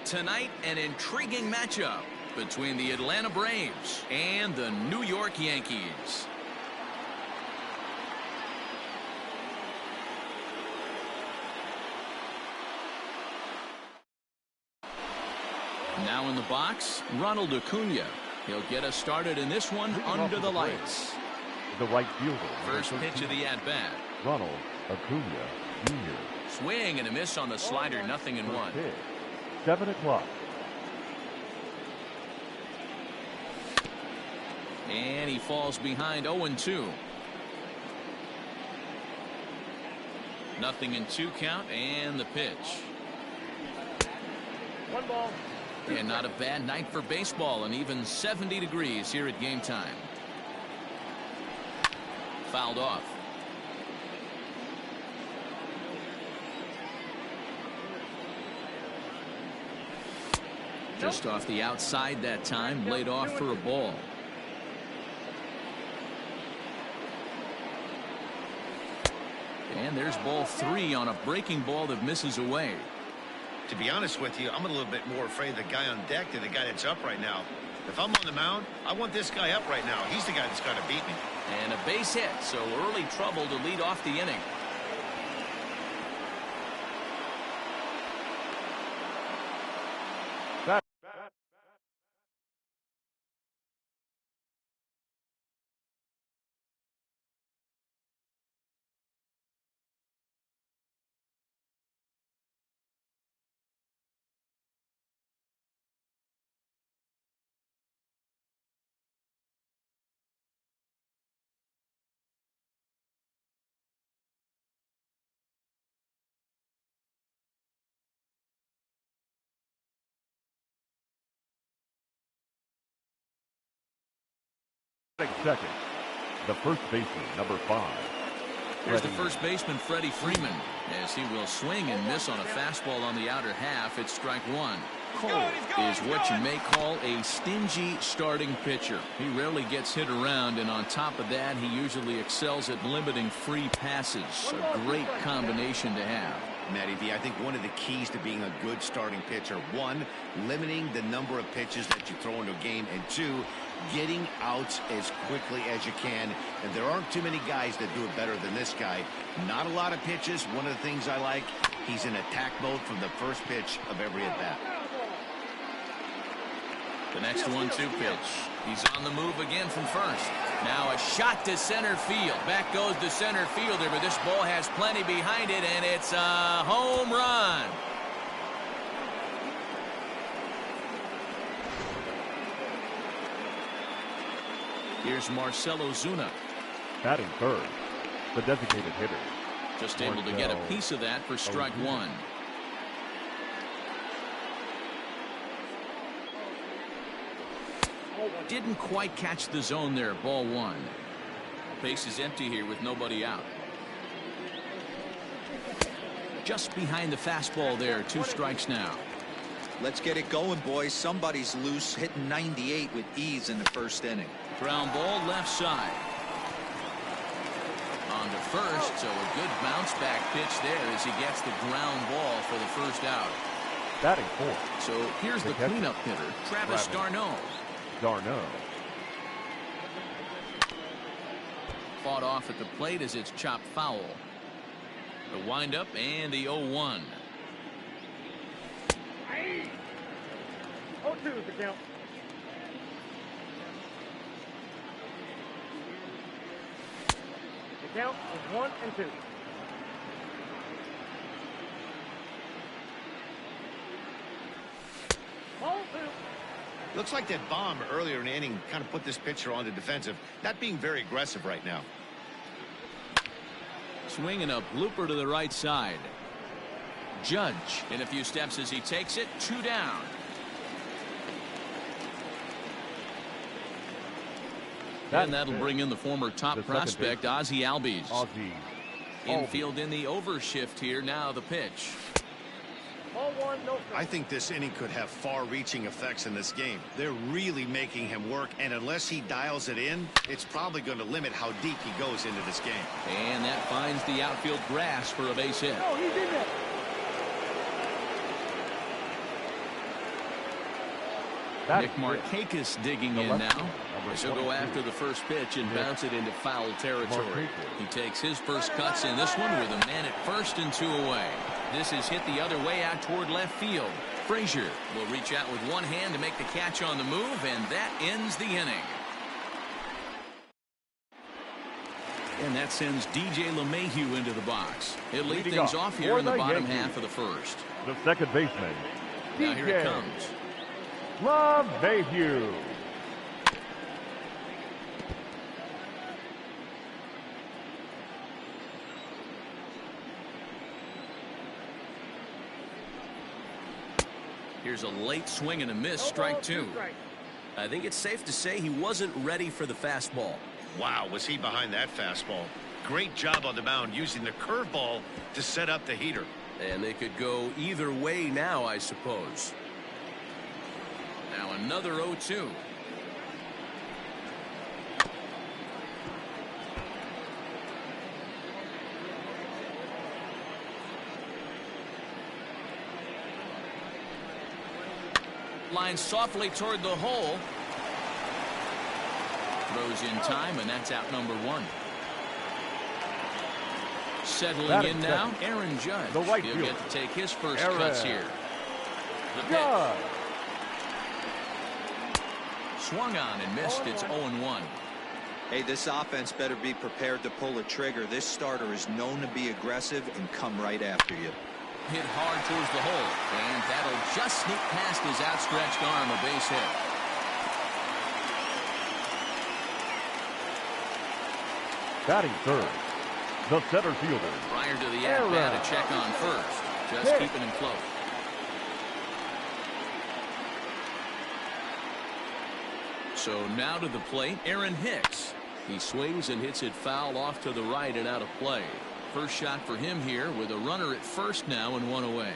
Tonight, an intriguing matchup between the Atlanta Braves and the New York Yankees. Now in the box, Ronald Acuna. He'll get us started in this one under the lights. The right fielder. First pitch of the at-bat. Ronald Acuna Jr. Swing and a miss on the slider, 0-1. 7 o'clock. And he falls behind 0-2. 0-2 count and the pitch. 1 ball. And not a bad night for baseball, and even 70 degrees here at game time. Fouled off. Just off the outside that time, laid off for a ball. And there's ball 3 on a breaking ball that misses away. To be honest with you, I'm a little bit more afraid of the guy on deck than the guy that's up right now. If I'm on the mound, I want this guy up right now. He's the guy that's got to beat me. And a base hit, so early trouble to lead off the inning. Second, the first baseman, number 5. Here's the first baseman, Freddie Freeman, as he will swing and miss on a fastball on the outer half. It's strike 1. Cole is what you may call a stingy starting pitcher. He rarely gets hit around, and on top of that, he usually excels at limiting free passes. A great combination to have. Matty V, I think one of the keys to being a good starting pitcher, 1, limiting the number of pitches that you throw into a game, and 2, getting outs as quickly as you can. And there aren't too many guys that do it better than this guy. Not a lot of pitches. One of the things I like, he's in attack mode from the first pitch of every at-bat. The next 1-2 pitch. He's on the move again from first. Now a shot to center field. Back goes the center fielder, but this ball has plenty behind it, and it's a home run. Here's Marcell Ozuna. Batting third, the designated hitter. Just able to get a piece of that for strike 1. Didn't quite catch the zone there. Ball 1. Base is empty here with nobody out. Just behind the fastball there. 2 strikes now. Let's get it going, boys. Somebody's loose, hitting 98 with ease in the first inning. Ground ball left side. On to first, so a good bounce back pitch there as he gets the ground ball for the first out. Batting fourth. So here's the cleanup hitter, Travis d'Arnaud. Fought off at the plate as it's chopped foul. The windup and the 0-1. 0-2 is the count. The count is 1 and 2. Ball 2. Looks like that bomb earlier in the inning kind of put this pitcher on the defensive. Not being very aggressive right now. Swinging a blooper to the right side. Judge in a few steps as he takes it. 2 down. And that'll bring in the former top prospect, Ozzie Albies. Infield in the overshift here. Now the pitch. I think this inning could have far-reaching effects in this game. They're really making him work, and unless he dials it in, it's probably going to limit how deep he goes into this game. And that finds the outfield grass for a base hit. Oh, he's in there. Nick Markakis digging in now. He'll go after the first pitch and bounce it into foul territory. He takes his first cuts in this one with a man at first and 2 away. This is hit the other way out toward left field. Frazier will reach out with one hand to make the catch on the move, and that ends the inning. And that sends DJ LeMahieu into the box. He'll lead things off here in the bottom half of the first. The second baseman, now here it comes. LeMahieu. Here's a late swing and a miss, strike 2. I think it's safe to say he wasn't ready for the fastball. Wow, was he behind that fastball. Great job on the mound using the curveball to set up the heater. And they could go either way now, I suppose. Now another 0-2. Line softly toward the hole. Throws in time, and that's out number 1. Settling in now, Aaron Judge. He'll get to take his first cuts here. The pitch. Swung on and missed. It's 0-1. Hey, this offense better be prepared to pull a trigger. This starter is known to be aggressive and come right after you. Hit hard towards the hole, and that'll just sneak past his outstretched arm, a base hit. Batting third, the center fielder. Prior to the at-bat, a check on first, just keeping him close. So now to the plate, Aaron Hicks. He swings and hits it foul off to the right and out of play. First shot for him here with a runner at first now and 1 away.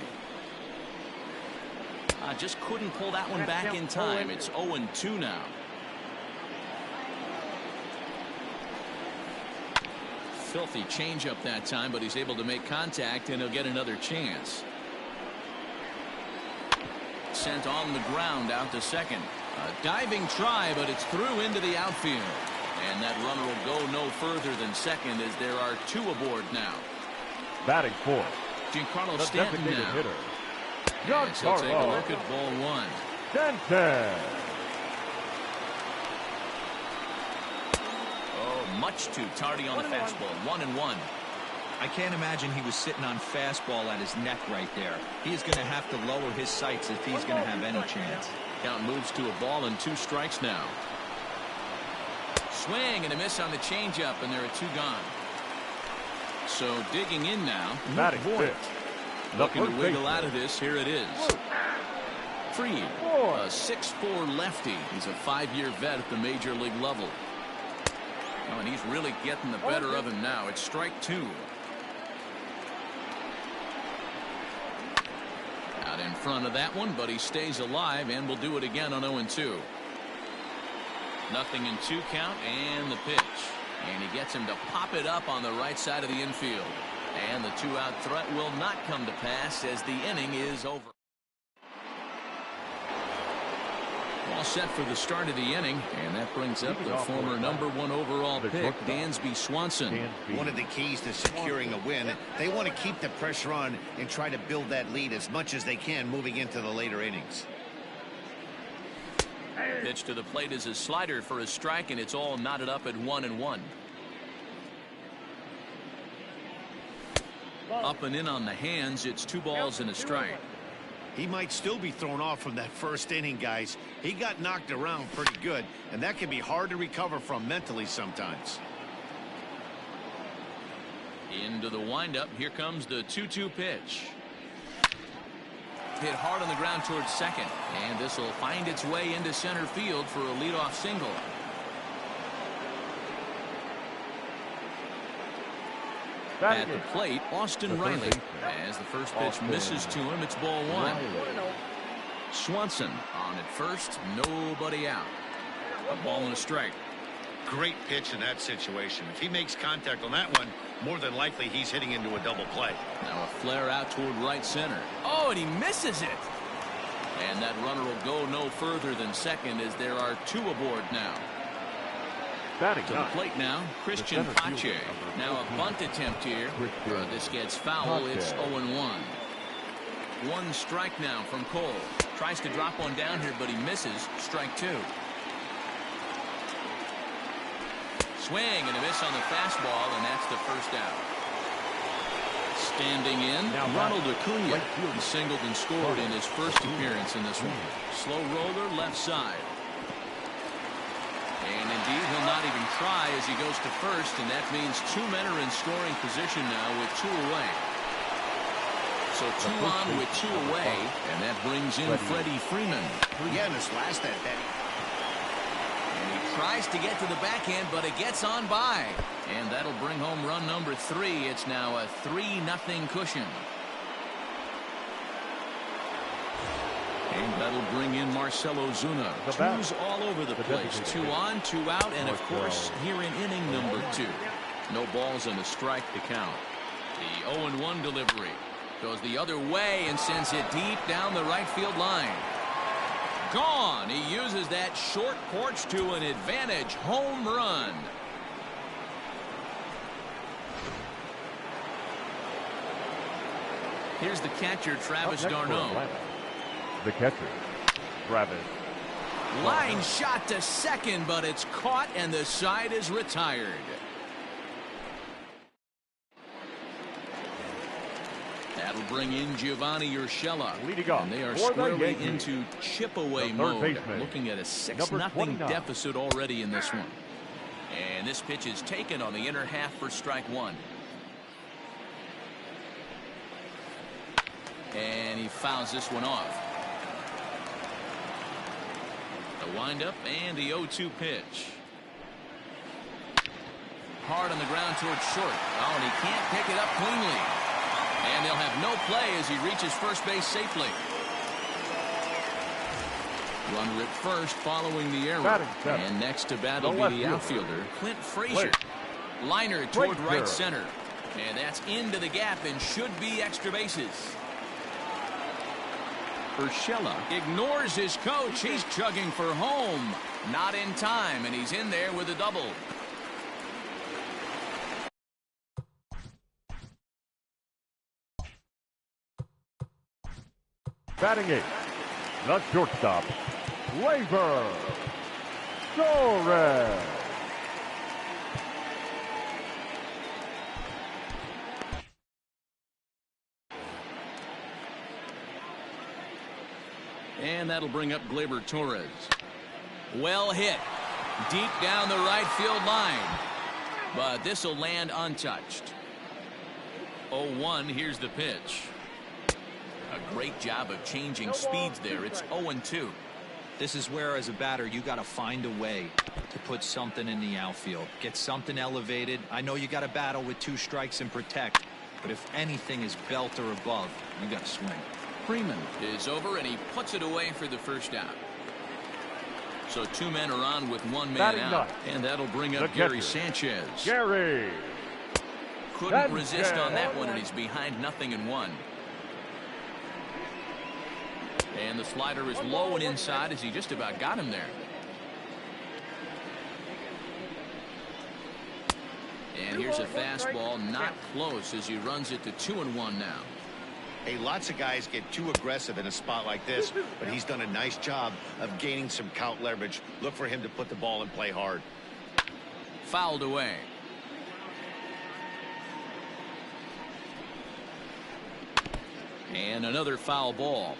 Just couldn't pull that one back in time. It's 0-2 now. Filthy changeup that time, but he's able to make contact and he'll get another chance. Sent on the ground out to second. A diving try, but it's through into the outfield. And that runner will go no further than second as there are 2 aboard now. Batting fourth, Giancarlo the Stanton designated now. hitter, Yes, he'll take a look at ball 1. Stanton. Oh, much too tardy on the fastball. 1-1. I can't imagine he was sitting on fastball at his neck right there. He's going to have to lower his sights if he's going to have any chance. Count moves to a ball and 2 strikes now. Swing and a miss on the changeup, and there are 2 gone. So digging in now. Batting fifth, Looking to wiggle out of this. Here it is. Freed, a 6'4" lefty. He's a 5-year vet at the major league level. Oh, and he's really getting the better of him now. It's strike 2. Out in front of that one, but he stays alive and will do it again on 0-2. 0-2 count and the pitch. And he gets him to pop it up on the right side of the infield. And the 2-out threat will not come to pass as the inning is over. All set for the start of the inning, and that brings up the former #1 overall pick, Dansby Swanson. One of the keys to securing a win, they want to keep the pressure on and try to build that lead as much as they can moving into the later innings. Pitch to the plate is a slider for a strike, and it's all knotted up at 1-1. Up and in on the hands. It's 2 balls and a strike. He might still be thrown off from that first inning, guys. He got knocked around pretty good, and that can be hard to recover from mentally sometimes. Into the windup. Here comes the 2-2 pitch. Hit hard on the ground towards second, and this will find its way into center field for a leadoff single. At the plate, Austin Riley. As the first pitch misses to him, it's ball 1. Swanson on at first, nobody out. A ball and a strike. Great pitch in that situation. If he makes contact on that one, more than likely he's hitting into a double play. Now a flare out toward right center. Oh, and he misses it. And that runner will go no further than second as there are 2 aboard now. Batting To the plate now, Christian Pache. Now a bunt attempt here. This gets foul. It's 0-1. 1 strike now from Cole. Tries to drop one down here, but he misses. Strike 2. Swing and a miss on the fastball, and that's the first out. Standing in, Ronald Acuna. He singled and scored in his first appearance in this one. Slow roller left side. And indeed, he'll not even try as he goes to first, and that means 2 men are in scoring position now with 2 away. So 2 on with 2 away, and that brings in Freddie Freeman. Yeah, in this last at bat. And he tries to get to the backhand, but it gets on by. And that'll bring home run number 3. It's now a 3-0 cushion. And that'll bring in Marcelo Zuna. 2s all over the place. 2 on, 2 out, and of course here in inning number 2. No balls and a strike to count. The 0-1 delivery goes the other way and sends it deep down the right field line. Gone. He uses that short porch to an advantage home run. Here's the catcher, Travis d'Arnaud. The catcher, Travis. Line shot to second, but it's caught and the side is retired. That'll bring in Giovanni Urshela. And they are squarely into chip-away mode, looking at a 6-0 deficit already in this one. And this pitch is taken on the inner half for strike 1. And he fouls this one off. The windup and the 0-2 pitch. Hard on the ground towards short. Oh, and he can't pick it up cleanly. And they'll have no play as he reaches first base safely. Runner at first following the error. And next to bat will be the outfielder, Clint Frazier. Liner toward right center. And that's into the gap and should be extra bases. Urshela ignores his coach. He's chugging for home. Not in time, and he's in there with a double. Batting 8, the shortstop, Gleyber Torres. And that'll bring up Gleyber Torres. Well hit. Deep down the right field line. But this will land untouched. 0-1, here's the pitch. A great job of changing speeds there. It's 0-2. This is where, as a batter, you got to find a way to put something in the outfield. Get something elevated. I know you got to battle with 2 strikes and protect, but if anything is belt or above, you got to swing. Freeman is over, and he puts it away for the first out. So 2 men are on with 1 man out. And that'll bring up Gary Sanchez. Gary. Couldn't resist on that one, and he's behind 0-1. And the slider is low and inside as he just about got him there. And here's a fastball, not close, as he runs it to 2-1 now. Hey, lots of guys get too aggressive in a spot like this, but he's done a nice job of gaining some count leverage. Look for him to put the ball in play hard. Fouled away. And another foul ball.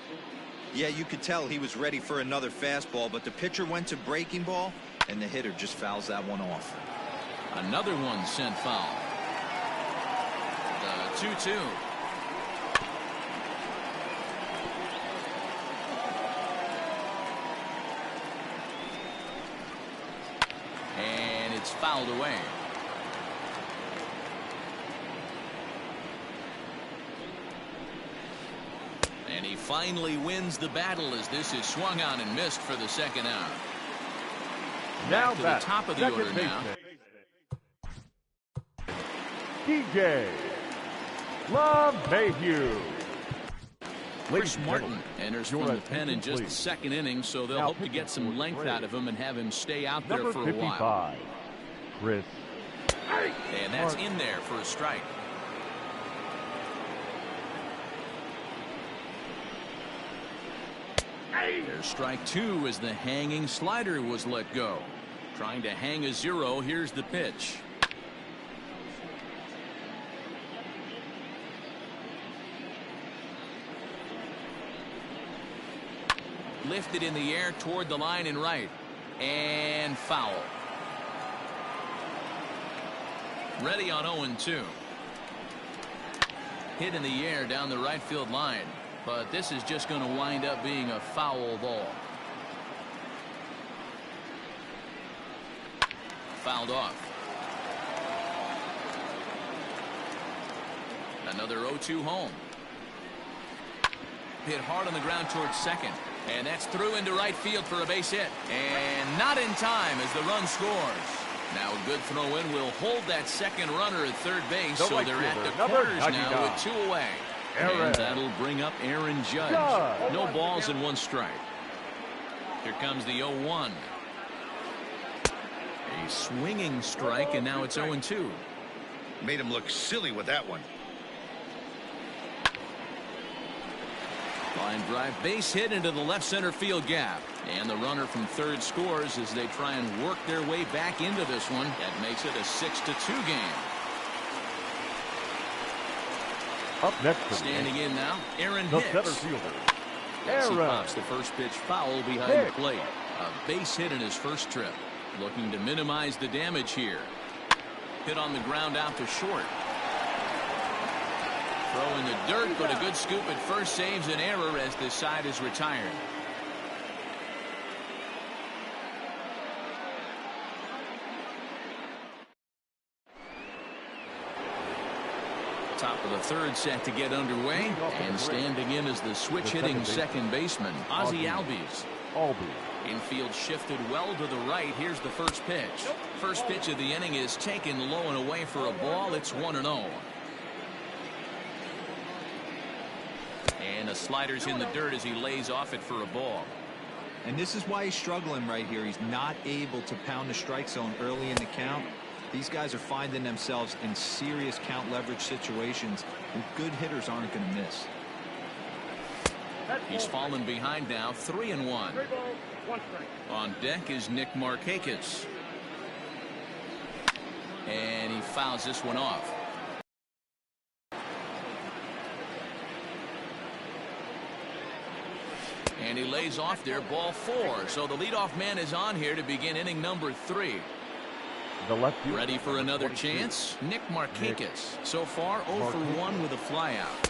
Yeah, you could tell he was ready for another fastball, but the pitcher went to breaking ball, and the hitter just fouls that one off. Another one sent foul. The 2-2. And it's fouled away. And he finally wins the battle as this is swung on and missed for the second out. Now to the top of the order now. DJ LeMahieu. Chris and Martin gentlemen, enters your from the pen in attention, just the please. second inning, so they'll Now hope to pitching get some for length Braves. out of him and have him stay out there Number for a while. 55, Chris. And that's in there for a strike. There's strike two as the hanging slider was let go. Trying to hang a zero. Here's the pitch. Lifted in the air toward the line and right. And foul. Ready on 0-2. Hit in the air down the right field line. But this is just going to wind up being a foul ball. Fouled off. Another 0-2 home. Hit hard on the ground towards second. And that's through into right field for a base hit. And not in time as the run scores. Now a good throw in will hold that second runner at third base. The So right they're at fielder, the number corners now 99. with two away. Aaron. And that'll bring up Aaron Judge. No balls and one strike. Here comes the 0-1. A swinging strike, and now it's 0-2. Made him look silly with that one. Line drive base hit into the left center field gap. And the runner from third scores as they try and work their way back into this one. That makes it a 6-2 game. Up next for Standing in now, Aaron the Hicks. center fielder, As he Aaron pops the first pitch foul behind Hicks. the plate. A base hit in his first trip. Looking to minimize the damage here. Hit on the ground out to short. Throw in the dirt, but a good scoop at first saves an error as this side is retired. Top of the third set to get underway, and standing in is the switch-hitting second baseman, Ozzie Albies. Infield shifted well to the right. Here's the first pitch. First pitch of the inning is taken low and away for a ball. It's 1-0. And the slider's in the dirt as he lays off it for a ball. And this is why he's struggling right here. He's not able to pound the strike zone early in the count. These guys are finding themselves in serious count leverage situations, and good hitters aren't going to miss. He's fallen behind now, 3-1. On deck is Nick Markakis. And he fouls this one off. And he lays off there, ball 4. So the leadoff man is on here to begin inning number 3. The left fielder, Ready for another 22. chance? Nick Markakis. So far 0 for 1 with a flyout.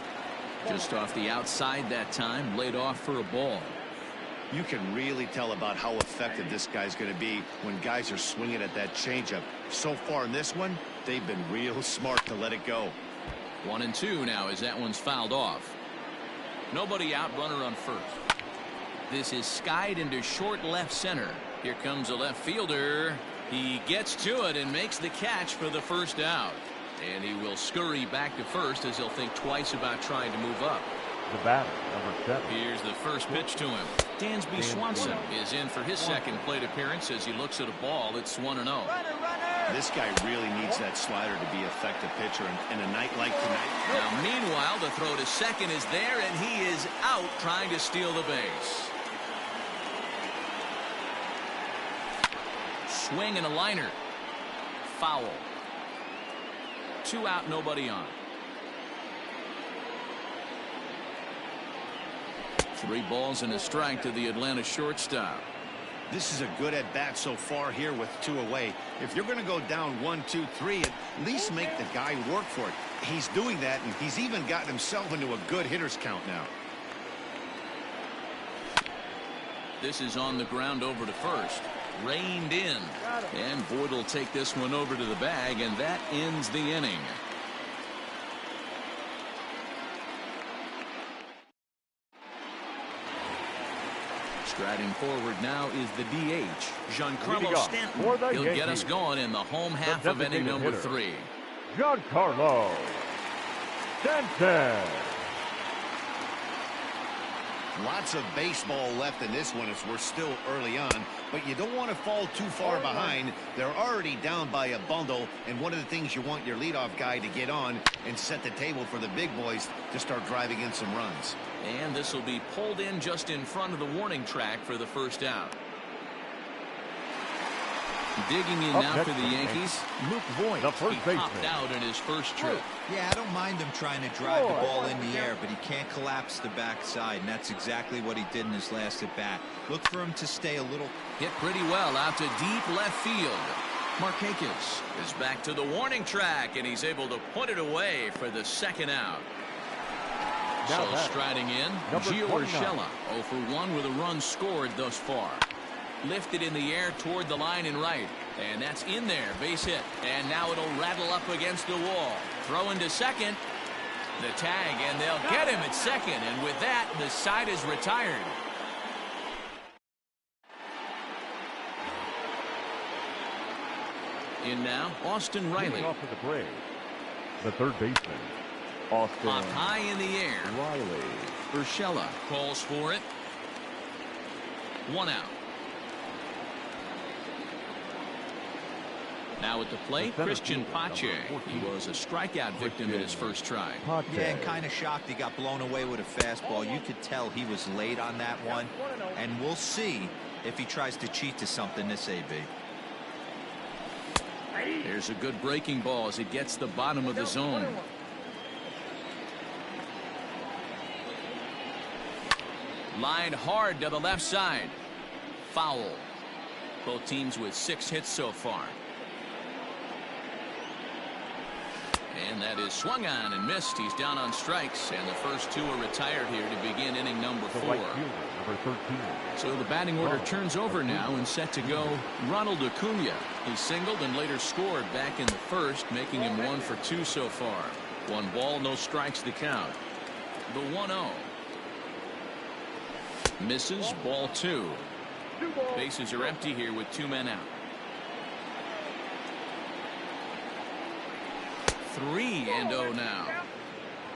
Just off the outside that time, laid off for a ball. You can really tell about how effective this guy's going to be when guys are swinging at that changeup. So far in this one, they've been real smart to let it go. 1-2 now as that one's fouled off. Nobody out, runner on first. This is skied into short left center. Here comes a left fielder. He gets to it and makes the catch for the first out. And he will scurry back to first as he'll think twice about trying to move up. The batter, number 7. Here's the first pitch to him. Dansby Swanson is in for his second plate appearance as he looks at a ball. It's 1-0. This guy really needs that slider to be an effective pitcher in a night like tonight. Now, meanwhile, the throw to second is there, and he is out trying to steal the base. Swing and a liner. Foul. 2 out, nobody on. 3 balls and a strike to the Atlanta shortstop. This is a good at bat so far here with 2 away. If you're going to go down 1, 2, 3, at least make the guy work for it. He's doing that, and he's even gotten himself into a good hitter's count now. This is on the ground over to first. Reined in. And Boyd will take this one over to the bag, and that ends the inning. Striding forward now is the DH, Giancarlo Stanton. He'll get us going in the home half of inning number 3. Giancarlo Stanton. Lots of baseball left in this one as we're still early on, but you don't want to fall too far behind. They're already down by a bundle, and one of the things you want your leadoff guy to get on and set the table for the big boys to start driving in some runs. And this will be pulled in just in front of the warning track for the first out. Digging in now for the Yankees, Luke Voigt. He popped out in his first trip. Yeah, I don't mind him trying to drive the ball in the air, but he can't collapse the backside, and that's exactly what he did in his last at-bat. Look for him to stay a little... Hit pretty well out to deep left field. Markakis is back to the warning track, and he's able to put it away for the second out. So striding in, Gio Urshela 0 for 1 with a run scored thus far. Lifted in the air toward the line and right, and that's in there, base hit, and now it'll rattle up against the wall. Throw into second, the tag, and they'll get him at second, and with that the side is retired. In now, Austin Riley. Off to the Braves, the third baseman, Austin. Up high in the air, Riley. Urshela calls for it. 1 out. Now at the plate, Christian Pache. He was a strikeout victim in his first try. Yeah, and kind of shocked he got blown away with a fastball. You could tell he was late on that one, and we'll see if he tries to cheat to something this AB. There's a good breaking ball as it gets the bottom of the zone. Lined hard to the left side. Foul. Both teams with 6 hits so far. And that is swung on and missed. He's down on strikes, and the first 2 are retired here to begin inning number 4. So the batting order turns over now and set to go Ronald Acuna. He singled and later scored back in the first, making him 1 for 2 so far. 1 ball, no strikes the count. The 1-0. Misses, ball 2. Bases are empty here with 2 men out. 3-0 now.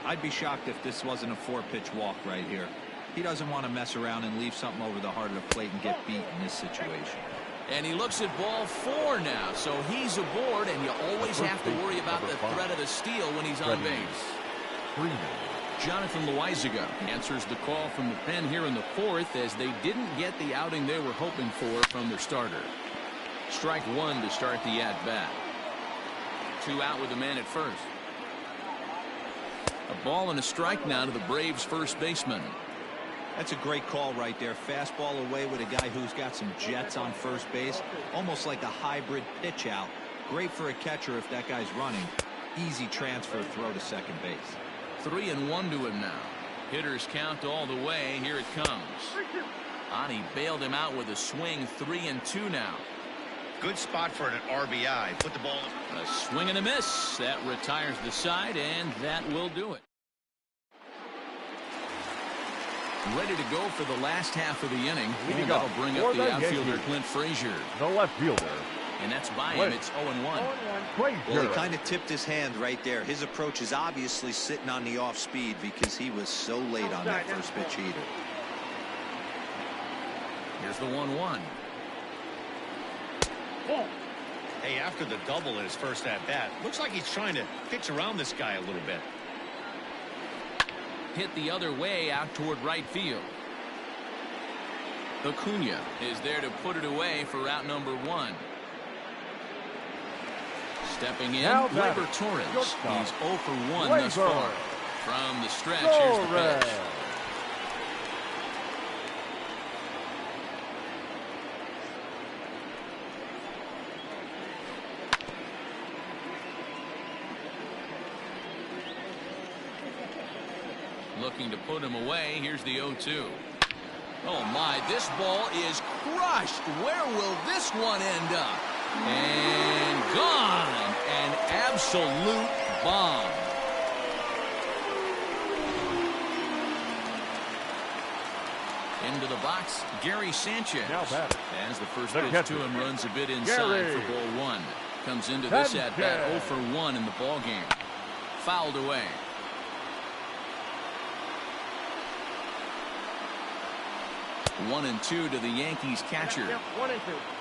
I'd be shocked if this wasn't a 4-pitch walk right here. He doesn't want to mess around and leave something over the heart of the plate and get beat in this situation. And he looks at ball 4 now, so he's aboard, and you always have to worry about the threat of the steal when he's on base. Jonathan Loizaga answers the call from the pen here in the 4th as they didn't get the outing they were hoping for from their starter. Strike 1 to start the at-bat. 2 out with a man at first. A ball and a strike now to the Braves first baseman. That's a great call right there. Fastball away with a guy who's got some jets on first base. Almost like a hybrid pitch out. Great for a catcher if that guy's running. Easy transfer throw to second base. 3-1 to him now. Hitters count all the way. Here it comes. Ani bailed him out with a swing. 3-2 now. Good spot for an RBI. Put the ball. A swing and a miss. That retires the side, and that will do it. Ready to go for the last half of the inning. And that'll bring up the outfielder Clint Frazier. The left fielder. And that's by him. It's 0-1. Well, he kind of tipped his hand right there. His approach is obviously sitting on the off speed because he was so late on that first pitch heater. Here's the 1-1. Hey, after the double in his first at-bat, looks like he's trying to pitch around this guy a little bit. Hit the other way out toward right field. Acuna is there to put it away for out number 1. Stepping in, Gleyber Torres. He's 0 for 1 thus far. From the stretch, here's the pitch. Looking to put him away. Here's the 0-2. Oh my, this ball is crushed. Where will this one end up? And gone. An absolute bomb. Into the box, Gary Sanchez. As the first pitch to him runs a bit inside for ball 1. Comes into this at bat 0 for 1 in the ball game. Fouled away. 1-2 to the Yankees catcher. Yep, 1-2.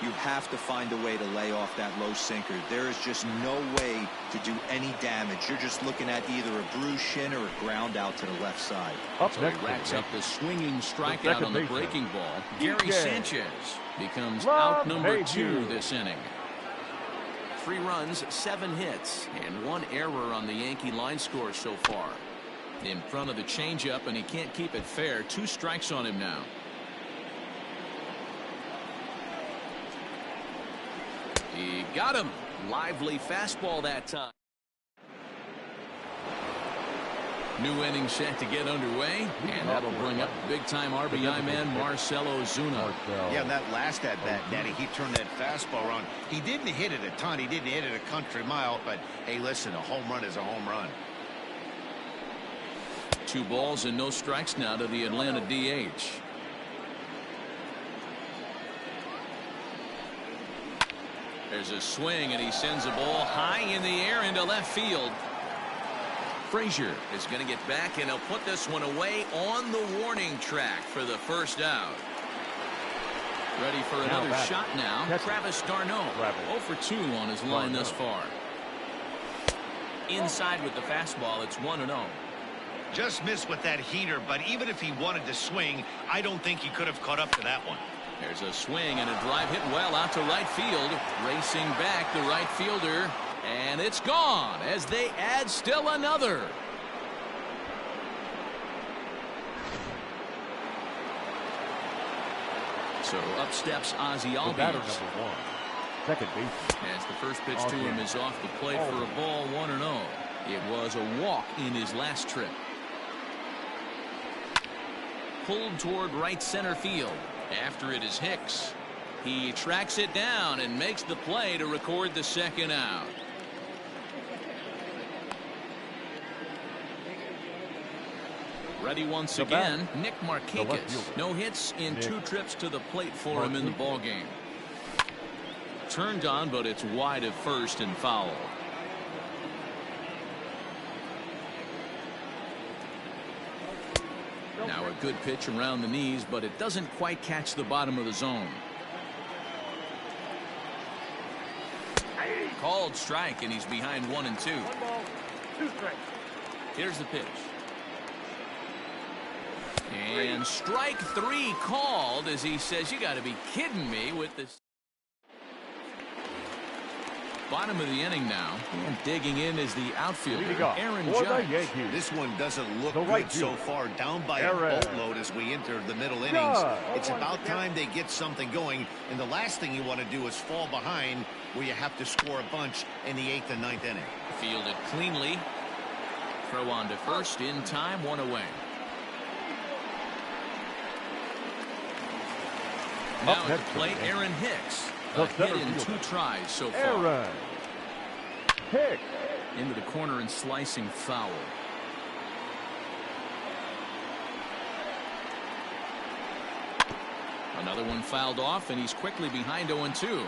You have to find a way to lay off that low sinker. There is just no way to do any damage. You're just looking at either a bruised shin or a ground out to the left side. So he racks up the swinging strikeout on the breaking ball. Gary Sanchez becomes out number 2 this inning. 3 runs, 7 hits, and 1 error on the Yankee line score so far. In front of the changeup, and he can't keep it fair. 2 strikes on him now. He got him. Lively fastball that time. New inning set to get underway, and that'll bring up big-time RBI man Marcell Ozuna. Yeah, that last at-bat, Daddy, he turned that fastball around. He didn't hit it a ton. He didn't hit it a country mile, but, hey, listen, a home run is a home run. 2 balls and no strikes now to the Atlanta DH. There's a swing, and he sends a ball high in the air into left field. Frazier is going to get back, and he'll put this one away on the warning track for the first out. Ready for another shot now. Travis d'Arnaud, 0 for 2 on his line thus far. Inside with the fastball, it's 1-0. Just missed with that heater, but even if he wanted to swing, I don't think he could have caught up to that one. There's a swing and a drive hit well out to right field. Racing back the right fielder, and it's gone as they add still another. So up steps Ozzie Albies. Batter number 1, second baseman. As the first pitch to him is off the plate for a ball, 1-0. It was a walk in his last trip. Pulled toward right center field. After it is Hicks. He tracks it down and makes the play to record the second out. Ready once again, Nick Markakis. No hits in 2 trips to the plate for him in the ballgame. Turned on, but it's wide of first and foul. Now a good pitch around the knees, but it doesn't quite catch the bottom of the zone. Called strike, and he's behind 1-2. 1 ball, 2 strikes. Here's the pitch. And strike 3 called as he says, you got to be kidding me with this. Bottom of the inning now, and digging in is the outfielder, Aaron Judge. This one doesn't look good so far, down by a boatload as we enter the middle innings. It's about time they get something going, and the last thing you want to do is fall behind where you have to score a bunch in the 8th and 9th inning. Fielded cleanly. Throw on to first in time, 1 away. Now at the plate, Aaron Hicks. A hit in 2 tries so far. Aaron Hicks. Into the corner and slicing foul. Another one fouled off, and he's quickly behind 0-2.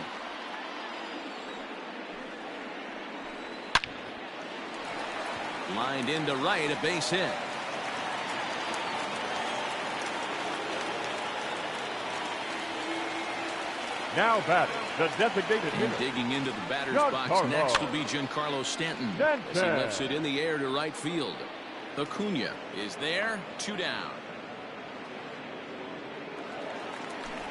Lined into right, a base hit. Now batting, the designated hitter. And digging into the batter's box next will be Giancarlo Stanton. As he lifts it in the air to right field. Acuna is there, 2 down.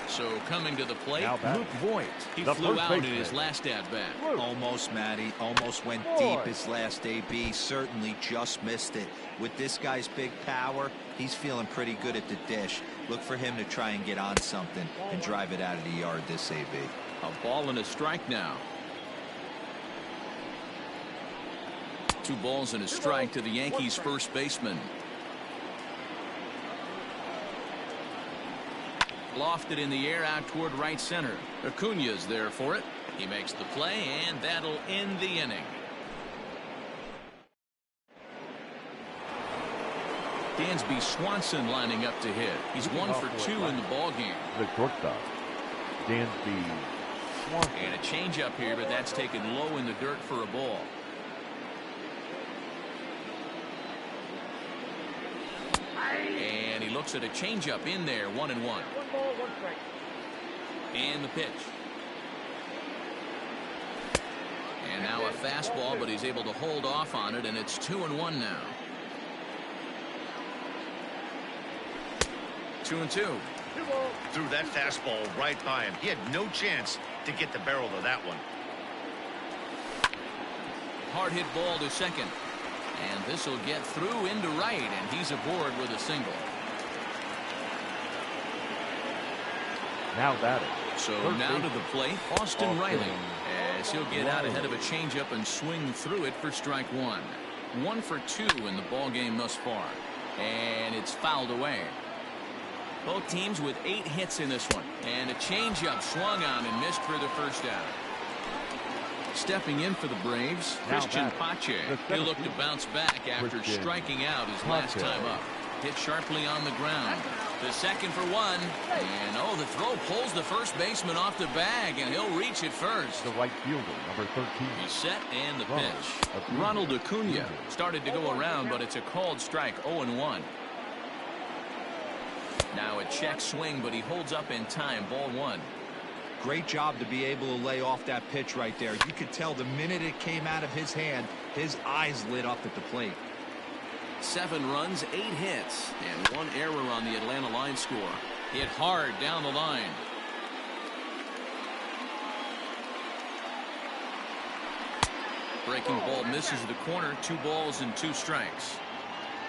So coming to the plate, Luke Voigt. He flew out in his last at-bat. Almost, Matty. Almost went deep his last AB. Certainly just missed it. With this guy's big power, he's feeling pretty good at the dish. Look for him to try and get on something and drive it out of the yard this AB. A ball and a strike now. 2 balls and a strike to the Yankees' first baseman. Lofted in the air out toward right center. Acuna's there for it. He makes the play, and that'll end the inning. Dansby Swanson lining up to hit. He's 1 for 2 in the ballgame. The shortstop, Dansby Swanson. And a changeup here, but that's taken low in the dirt for a ball. And he looks at a changeup in there, 1-1. One ball, one strike. And the pitch. And now a fastball, but he's able to hold off on it, and it's 2-1 now. 2-2. Threw that fastball right by him. He had no chance to get the barrel of that one. Hard hit ball to second. And this will get through into right, and he's aboard with a single. Now batting. So First now to baseman. the plate, Austin Riley, as he'll get out ahead of a changeup and swing through it for strike one. 1 for 2 in the ball game thus far, and it's fouled away. Both teams with 8 hits in this one, and a changeup swung on and missed for the first out. Stepping in for the Braves, Christian Pache. He'll look to bounce back after striking out his last time up. Hit sharply on the ground. The second for 1. And, oh, the throw pulls the first baseman off the bag, and he'll reach it first. The right fielder, number 13. He's set, and the pitch. Ronald Acuna started to go around, but it's a called strike, 0-1. Now a check swing, but he holds up in time, ball 1. Great job to be able to lay off that pitch right there. You could tell the minute it came out of his hand, his eyes lit up at the plate. 7 runs, 8 hits, and 1 error on the Atlanta line score. Hit hard down the line. Breaking ball misses the corner. 2 balls and 2 strikes.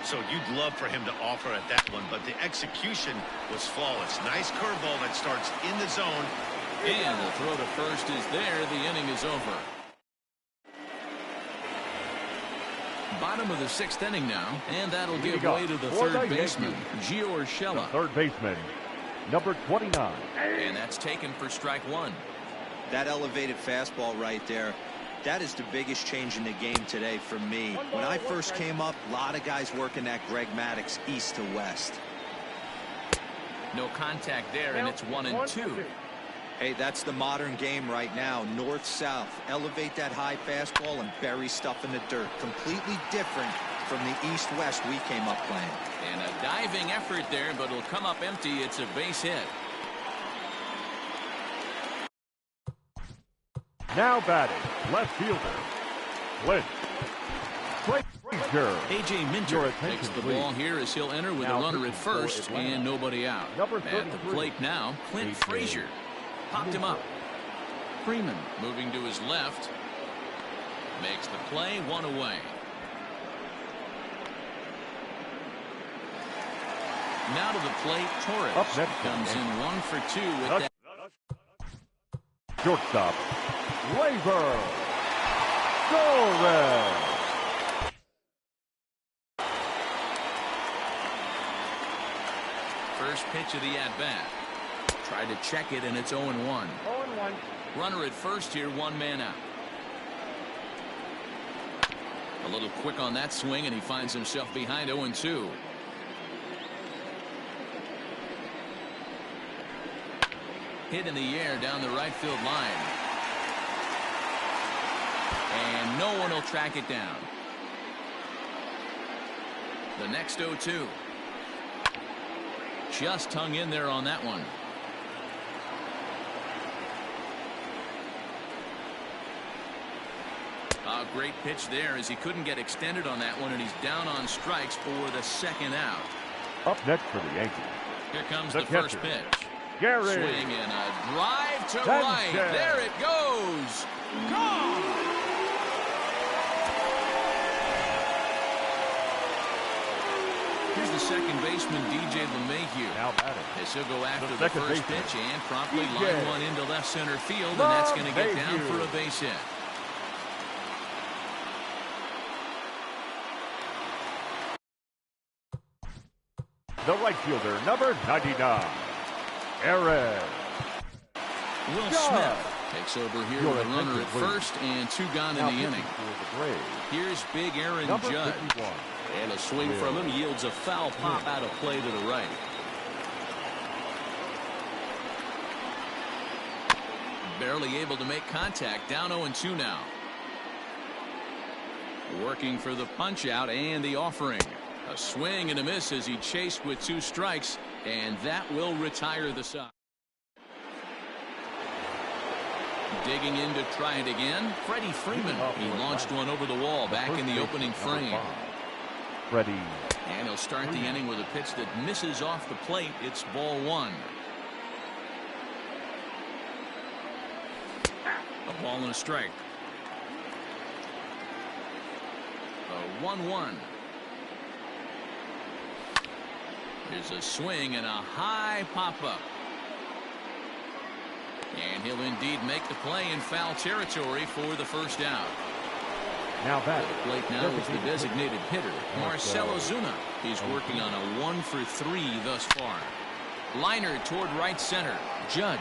So you'd love for him to offer at that one, but the execution was flawless. Nice curveball that starts in the zone. And the throw to first is there. The inning is over. Bottom of the 6th inning now, and that'll give way to the third baseman, Gio Urshela. Third baseman, number 29. And that's taken for strike 1. That elevated fastball right there, that is the biggest change in the game today for me. When I first came up, a lot of guys working that Greg Maddux east to west. No contact there, and it's 1-2. Hey, that's the modern game right now. North-south. Elevate that high fastball and bury stuff in the dirt. Completely different from the east-west we came up playing. And a diving effort there, but it'll come up empty. It's a base hit. Now batting, left fielder, Clint Frazier. A.J. Minter takes the ball here as he'll enter with a runner at first and nobody out. At the plate now, Clint Frazier. Popped him up. Freeman moving to his left. Makes the play, 1 away. Now to the plate, Torres. Up next Comes in 1 for 2 with that. Shortstop, Labor. Torres. First pitch of the at-bat. Tried to check it, and it's 0-1. 0-1. Runner at first here, 1 man out. A little quick on that swing, and he finds himself behind 0-2. Hit in the air down the right field line. And no one will track it down. The next 0-2. Just hung in there on that one. A great pitch there as he couldn't get extended on that one, and he's down on strikes for the 2nd out. Up next for the Yankees. Here comes The the first catcher, pitch. Gary Swing and a drive to Sanchez. right. There it goes. Gone. Here's the second baseman, DJ LeMahieu. Now batting. As he'll go after the second first baseman, pitch and promptly DJ line one into left center field, and that's going to get down LeMahieu. for a base hit. The right fielder, number 99, Aaron. Will Judge. Smith takes over here Your with a runner attention, at please. first and 2 gone in Now the pitching inning. for the Braves, Here's big Aaron number Judge. 51. And a swing from him yields a foul pop out of play to the right. Barely able to make contact. Down 0-2 now. Working for the punch out and the offering. A swing and a miss as he chased with 2 strikes, and that will retire the side. Digging in to try it again, Freddie Freeman. He launched one over the wall back in the opening frame. Freddie. And he'll start the inning with a pitch that misses off the plate. It's ball 1. A ball and a strike. A 1-1. Here's a swing and a high pop-up. And he'll indeed make the play in foul territory for the first out. Now that the plate now is the designated hitter, Marcell Ozuna. He's working on a 1 for 3 thus far. Liner toward right center. Judge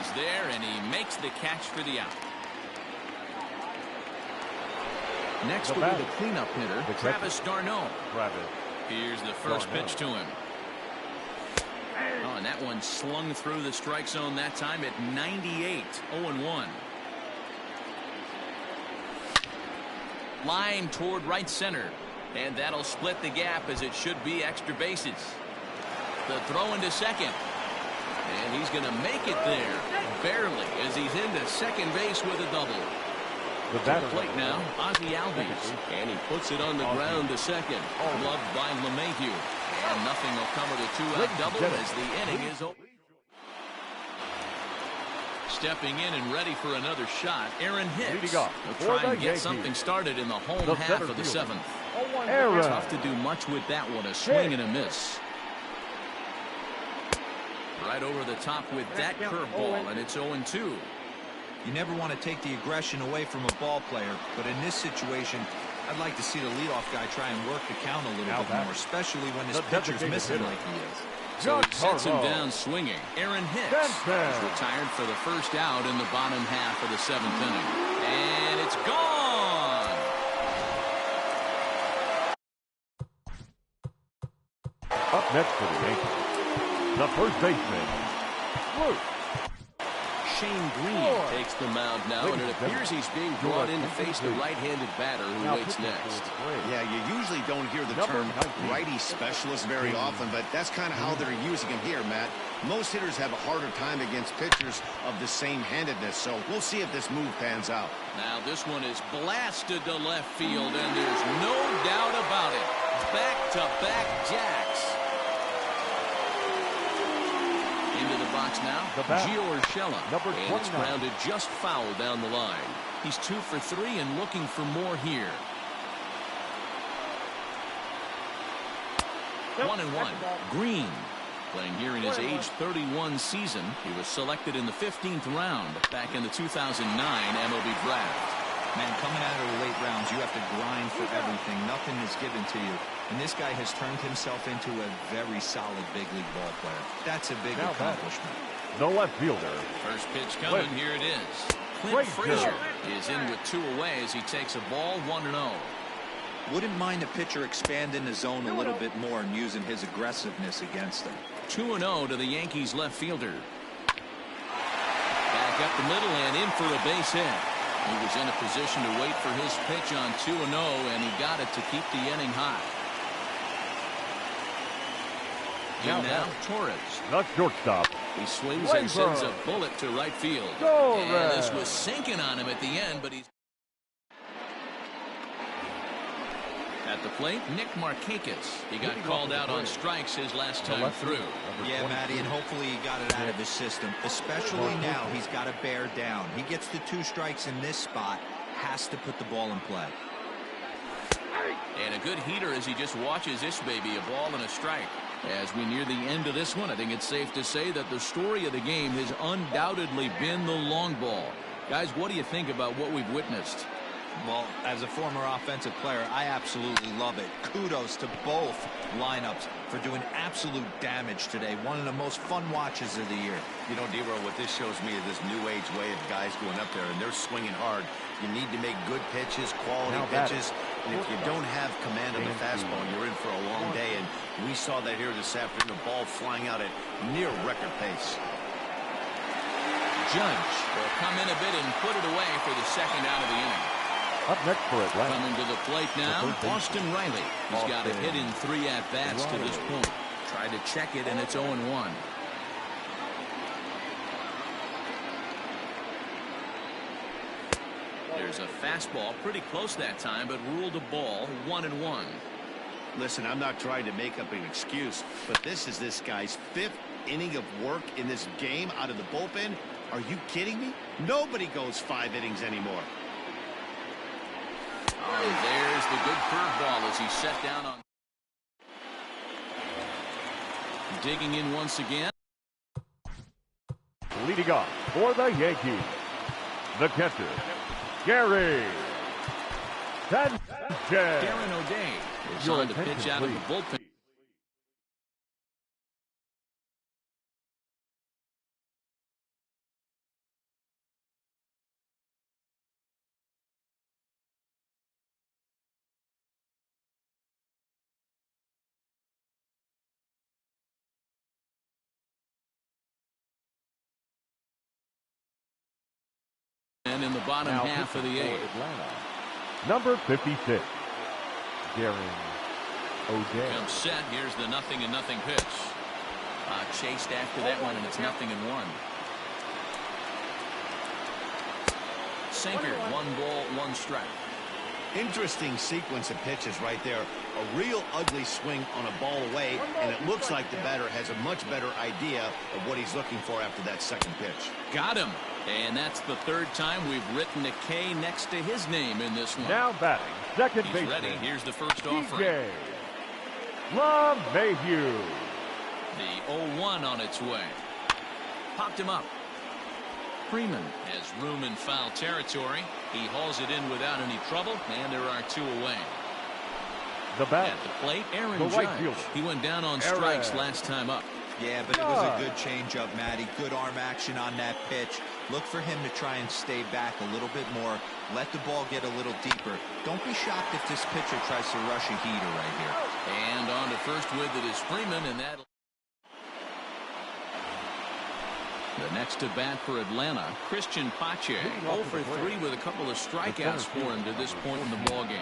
is there, and he makes the catch for the out. Next will be the cleanup hitter, Travis d'Arnaud. Here's the first pitch to him. Oh, and that one slung through the strike zone that time at 98. 0-1. Line toward right center. And that'll split the gap, as it should be extra bases. The throw into second. And he's going to make it there. Barely, as he's into second base with a double. The plate now, Ozzie Albies. And he puts it on the ground to second. Gloved by LeMahieu. And nothing will come of the 2-out double as the inning is over. Stepping in and ready for another shot, Aaron Hicks. He'll try and get something started in the home half of the 7th. Tough to do much with that one. A swing and a miss. Right over the top with that curveball, and it's 0-2. You never want to take the aggression away from a ball player, but in this situation, I'd like to see the leadoff guy try and work the count a little bit more, especially when his pitcher's missing like he is. So he sets him down swinging. Aaron Hicks is retired for the first out in the bottom half of the 7th inning. And it's gone! Up next for the Yankees, the first baseman, Luke. Shane Green takes the mound now, and it appears he's being brought in to face the right-handed batter who waits next. Yeah, you usually don't hear the term righty specialist very often, but that's kind of how they're using him here, Matt. Most hitters have a harder time against pitchers of the same handedness, so we'll see if this move pans out. Now this one is blasted to left field, and there's no doubt about it. Back-to-back jacks. Into the box now, Gio Urshela, and it's grounded just foul down the line. He's 2 for 3 and looking for more here. 1-1. Green, playing here in his age 31 season. He was selected in the 15th round back in the 2009 MLB draft. Man, coming out of the late rounds, you have to grind for everything. Nothing is given to you. And this guy has turned himself into a very solid big league ball player. That's a big accomplishment. No left fielder. First pitch coming. Here it is. Clint Frazier is in with 2 away as he takes a ball 1-0. Wouldn't mind a pitcher expanding the zone a little bit more and using his aggressiveness against them. 2-0 to the Yankees left fielder. Back up the middle and in for a base hit. He was in a position to wait for his pitch on 2-0, and he got it to keep the inning hot. Now Torres. Not shortstop. He swings and sends a bullet to right field. And this was sinking on him at the end, but he's at the plate. Nick Markakis. He got called out on strikes his last time through. Yeah, Matty, and hopefully he got it out of his system. Especially now, he's got to bear down. He gets the 2 strikes in this spot. Has to put the ball in play. And a good heater as he just watches this baby, a ball and a strike. As we near the end of this one, I think it's safe to say that the story of the game has undoubtedly been the long ball. Guys, what do you think about what we've witnessed? Well, as a former offensive player, I absolutely love it. Kudos to both lineups for doing absolute damage today. One of the most fun watches of the year. You know, D-Roll, what this shows me is this new age way of guys going up there, and they're swinging hard. You need to make good pitches, quality pitches, and if you don't have command of the fastball, you're in for a long day, and we saw that here this afternoon, the ball flying out at near record pace. Judge will come in a bit and put it away for the second out of the inning. Up next for Atlanta. Coming to the plate now, Austin Riley. He's got a hit in 3 at-bats to this point. Tried to check it, and it's 0-1. There's a fastball pretty close that time, but ruled a ball, 1-1. Listen, I'm not trying to make up an excuse, but this is this guy's 5th inning of work in this game out of the bullpen. Are you kidding me? Nobody goes 5 innings anymore. Oh, there's the good curveball as he's set down on. Digging in once again. Leading off for the Yankees, the catcher, Gary Sanchez. Darren O'Day is on to pitch out of the bullpen. And in the bottom half of the 8th. Atlanta, number 56, Darren O'Day. Comes set. Here's the 0-0 pitch. Chased after that one, and it's 0-1. Sinker, 1 ball, 1 strike. Interesting sequence of pitches right there. A real ugly swing on a ball away, and it looks like the batter has a much better idea of what he's looking for after that second pitch. Got him. And that's the 3rd time we've written a K next to his name in this one. Now batting, second baseman. He's ready. Here's the first offering. DJ LeMahieu. The 0-1 on its way. Popped him up. Freeman has room in foul territory. He hauls it in without any trouble, and there are 2 away. The bat. At the plate, Aaron The right Judge. fielder. He went down on strikes last time up. Yeah, but it was a good changeup, Matty. Good arm action on that pitch. Look for him to try and stay back a little bit more. Let the ball get a little deeper. Don't be shocked if this pitcher tries to rush a heater right here. And on to first with it is Freeman, and that. The next to bat for Atlanta, Christian Pache. 0 for 3 with a couple of strikeouts for him to this point in the ballgame.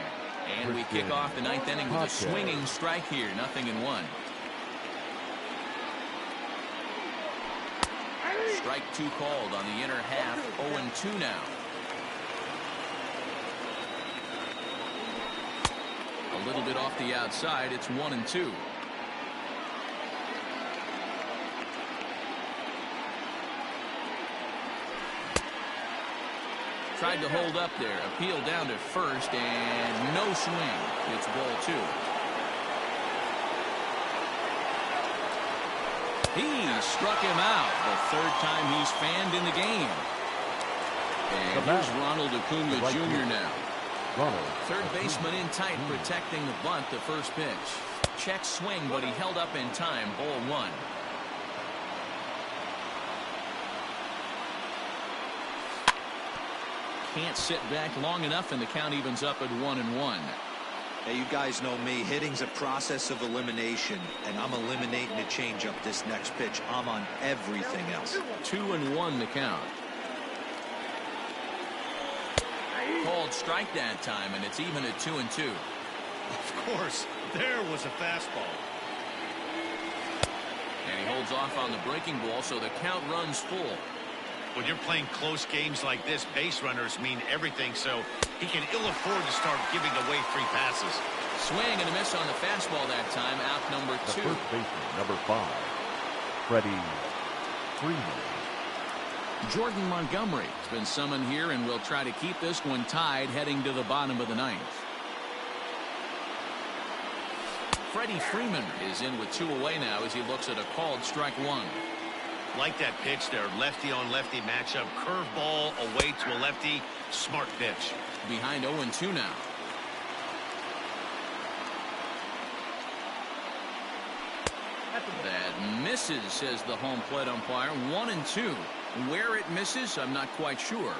And we kick off the 9th inning with a swinging strike here, 0-1. Strike 2 called on the inner half, 0-2 now. A little bit off the outside, it's 1-2. Tried to hold up there, appeal down to first, and no swing. It's ball 2. He struck him out the 3rd time he's fanned in the game. And here's Ronald Acuna Jr. now. Third baseman in tight, protecting the bunt, the first pitch. Check swing, but he held up in time, ball 1. Can't sit back long enough, and the count evens up at 1-1. Hey, you guys know me. Hitting's a process of elimination, and I'm eliminating the changeup this next pitch. I'm on everything else. 2-1 the count. Called strike that time, and it's even at 2-2. Of course, there was a fastball. And he holds off on the breaking ball, so the count runs full. When you're playing close games like this, base runners mean everything, so he can ill afford to start giving away free passes. Swing and a miss on the fastball that time, out number 2. The first baseman, number 5, Freddie Freeman. Jordan Montgomery has been summoned here, and will try to keep this one tied heading to the bottom of the 9th. Freddie Freeman is in with 2 away now as he looks at a called strike 1. Like that pitch there, lefty on lefty matchup, curveball away to a lefty, smart pitch. Behind 0-2 now. That misses, says the home plate umpire. 1-2. Where it misses, I'm not quite sure.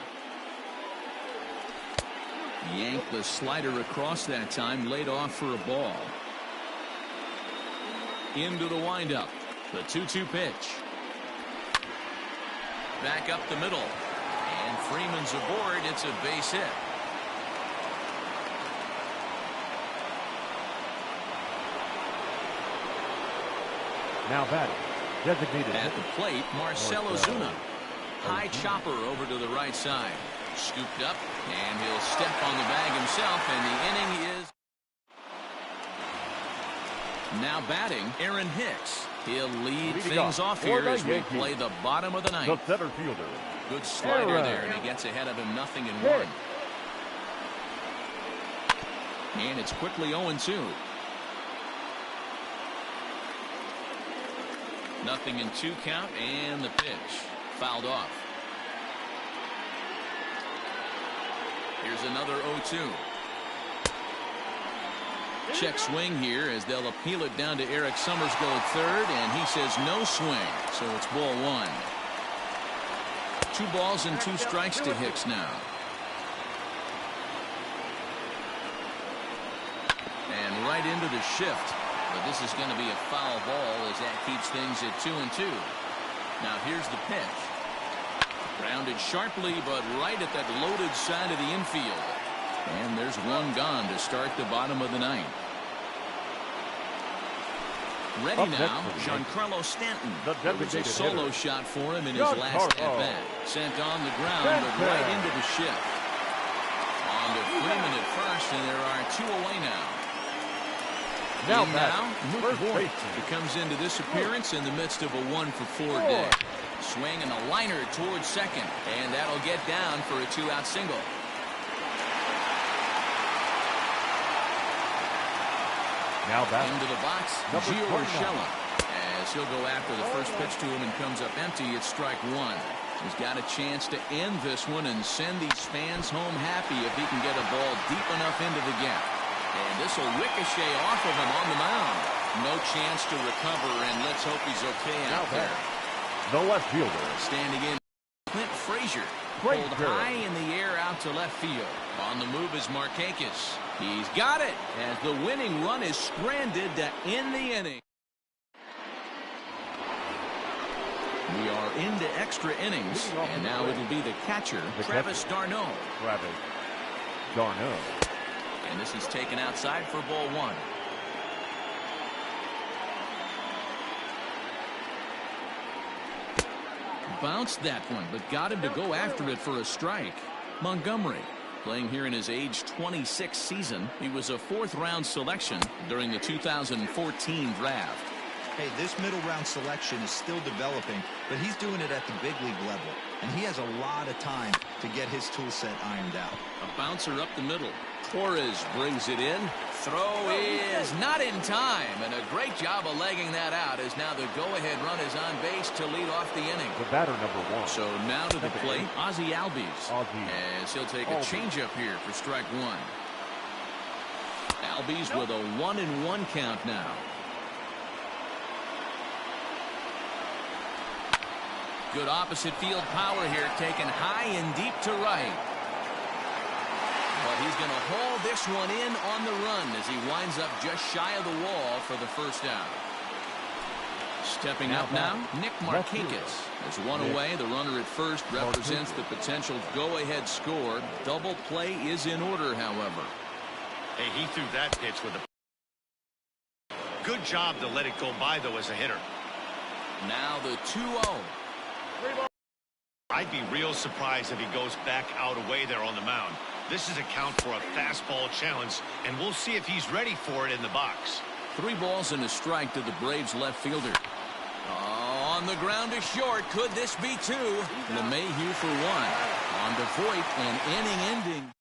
Yanked the slider across that time, laid off for a ball. Into the windup. The 2-2 pitch. Back up the middle. And Freeman's aboard. It's a base hit. Now batting. Designated At the plate, Marcelo Zuna. High chopper over to the right side. Scooped up, and he'll step on the bag himself, and the inning is... Now batting, Aaron Hicks. He'll lead things off here as we play the bottom of the ninth. The center fielder. Good slider there, and he gets ahead of him 0-1. And it's quickly 0-2. 0-2 count, and the pitch fouled off. Here's another 0-2. Check swing here as they'll appeal it down to Eric Summersgill at third, and he says no swing, so it's ball one. 2 balls and 2 strikes to Hicks now. And right into the shift, but this is going to be a foul ball as that keeps things at 2-2. Now here's the pitch. Grounded sharply, but right at that loaded side of the infield. And there's one gone to start the bottom of the ninth. Ready now, Giancarlo Stanton. It was a solo shot for him in his last at-bat. Sent on the ground, but right into the shift. On to Freeman at first, and there are 2 away now. Now, Luke Voigt. He comes into this appearance in the midst of a 1-for-4 day. Swing and a liner towards second, and that'll get down for a 2-out single. Now back into the box, Gio Urshela. As he'll go after the first pitch to him and comes up empty, it's strike one. He's got a chance to end this one and send these fans home happy if he can get a ball deep enough into the gap. And this will ricochet off of him on the mound. No chance to recover, and let's hope he's okay out there. The left fielder. Standing in, Clint Frazier. Pulled high in the air out to left field. On the move is Markakis. He's got it as the winning run is stranded to end the inning. We are into extra innings, and now it'll be the catcher, Travis d'Arnaud. And this is taken outside for ball one. Bounced that one, but got him to go after it for a strike. Montgomery, playing here in his age 26 season. He was a 4th-round selection during the 2014 draft. Hey, this middle-round selection is still developing, but he's doing it at the big league level, and he has a lot of time to get his tool set ironed out. A bouncer up the middle. Torres brings it in. Throw is not in time, and a great job of legging that out as now the go-ahead run is on base to lead off the inning. The batter number 1. So now to the plate, Ozzie Albies. As he'll take a changeup here for strike one. Albies with a 1-1 count now. Good opposite field power here, taken high and deep to right. But he's going to haul this one in on the run as he winds up just shy of the wall for the first out. Stepping up now, Nick Markakis. There's one away. The runner at first represents the potential go-ahead score. Double play is in order, however. Hey, he threw that pitch with a good job to let it go by, though, as a hitter. Now the 2-0. I'd be real surprised if he goes back out away there on the mound. This is a count for a fastball challenge, and we'll see if he's ready for it in the box. 3 balls and a strike to the Braves left fielder. On the ground to short. Could this be 2? LeMahieu for 1. On to Voigt, and inning ending.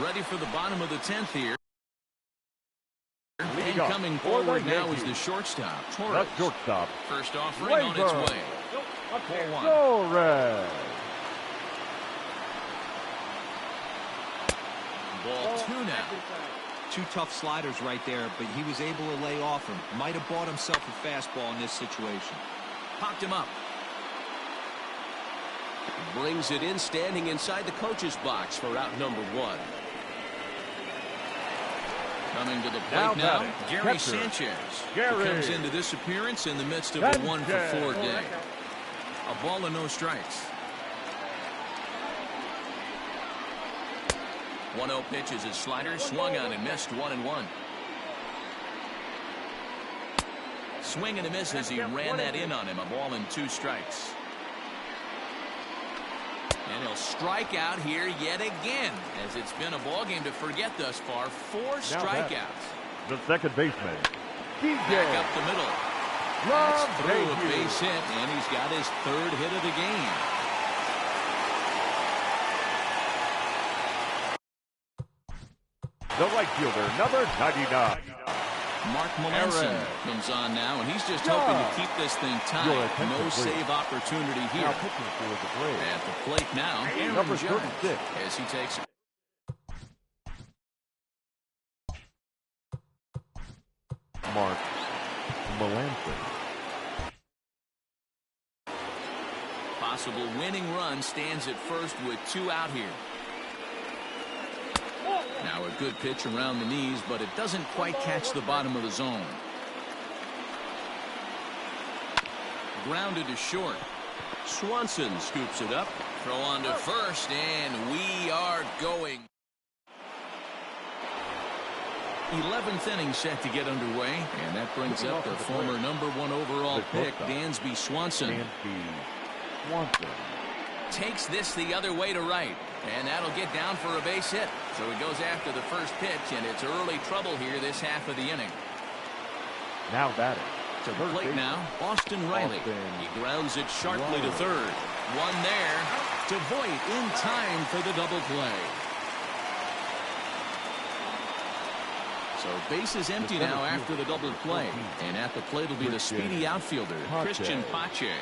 Ready for the bottom of the 10th here. And coming forward now is the shortstop, Torres. First offering on its way. Ball 1. Ball 2 now. 2 tough sliders right there, but he was able to lay off him. Might have bought himself a fastball in this situation. Popped him up. Brings it in, standing inside the coach's box for out number 1. Coming to the plate now, Gary Sanchez. He comes into this appearance in the midst of a 1-for-4 day. A ball and no strikes. 1-0 pitch is his slider, swung on and missed 1-1. swing and a miss as he ran that in on him. A ball and 2 strikes. And he'll strike out here yet again, as it's been a ball game to forget thus far. 4 strikeouts. The second baseman, back up the middle. That's through a base hit, and he's got his 3rd hit of the game. The right fielder, number 99. Mark Melanson comes on now, and he's just hoping to keep this thing tied. No save opportunity here. At the plate now, Number 36. as he takes it. Mark Melanson. Possible winning run stands at first with 2 out here. Now a good pitch around the knees, but it doesn't quite catch the bottom of the zone. Grounded to short. Swanson scoops it up. Throw on to first, and we are going. 11th inning set to get underway, and that brings up the former number 1 overall pick, Dansby Swanson. Takes this the other way to right, and that'll get down for a base hit. So he goes after the first pitch, and it's early trouble here this half of the inning. Now batting. To the plate now, Austin Riley. He grounds it sharply to third. One there to Voit in time for the double play. So base is empty now after the double play, and at the plate will be the speedy outfielder, Christian Pache.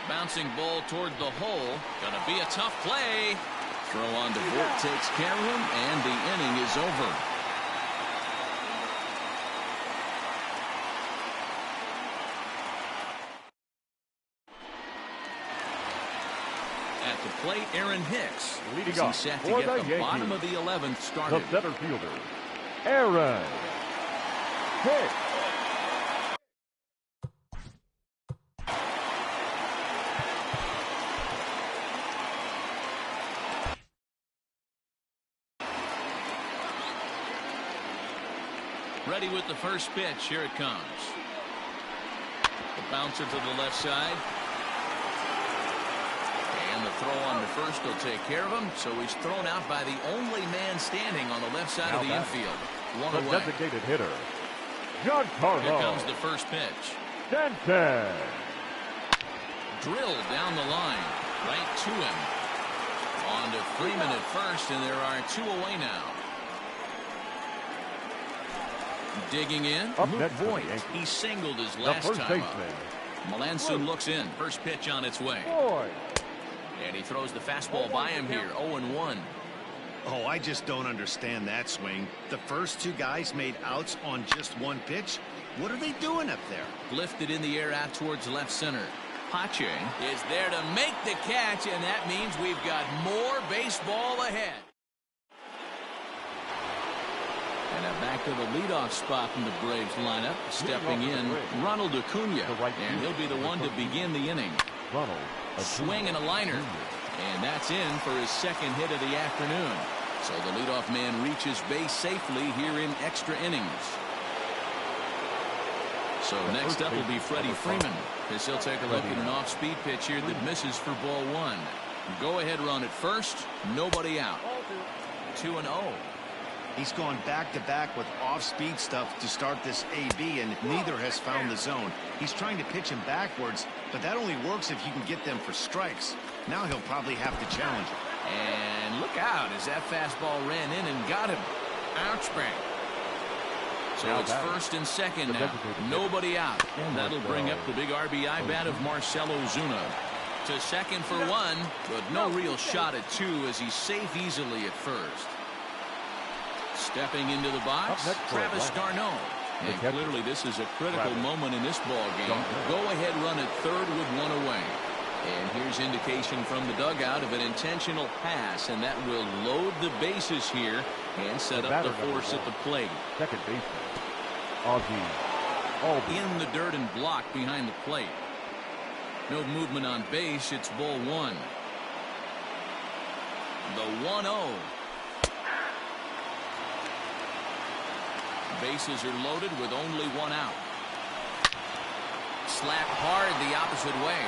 Bouncing ball toward the hole. Gonna be a tough play. Throw on to Voit takes care of him, and the inning is over. At the plate, Aaron Hicks. Leading off set to for get the the bottom of the 11th started. The center fielder, Aaron Hicks. Ready with the first pitch. Here it comes. The bouncer to the left side. And the throw on to first will take care of him. So he's thrown out by the only man standing on the left side of the infield. One the away. Designated hitter, Giancarlo. Here comes the first pitch. Stanton. Drilled down the line. Right to him. On to Freeman at first, and there are 2 away now. Digging in. Up next, Voit. He singled his last first time baseman, up. Melanson looks in. First pitch on its way. Voit. And he throws the fastball by him here. 0-1. Oh, I just don't understand that swing. The first 2 guys made outs on just 1 pitch. What are they doing up there? Lifted in the air out towards left center. Pache is there to make the catch, and that means we've got more baseball ahead. And now back to the leadoff spot in the Braves lineup. Stepping in, Ronald Acuna. And he'll be the one to begin the inning. Swing and a liner. And that's in for his 2nd hit of the afternoon. So the leadoff man reaches base safely here in extra innings. So next up will be Freddie Freeman, as he'll take a look at an off-speed pitch here that misses for ball 1. Go-ahead run at first, nobody out. 2-0. He's gone back-to-back with off-speed stuff to start this AB, and neither has found the zone. He's trying to pitch him backwards, but that only works if you can get them for strikes. Now he'll probably have to challenge him. And look out as that fastball ran in and got him. Ouch, bang. So it's first and second now. Nobody out. And that'll bring up the big RBI bat of Marcell Ozuna. To second for 1, but no real shot at 2 as he's safe easily at first. Stepping into the box, Travis d'Arnaud. And clearly this is a critical moment in this ball game. Go-ahead run at third with 1 away. And here's indication from the dugout of an intentional pass, and that will load the bases here and set up the force at the plate. Second baseman, in the dirt and blocked behind the plate. No movement on base. It's ball 1. The 1-0. Bases are loaded with only one out. Slap hard the opposite way.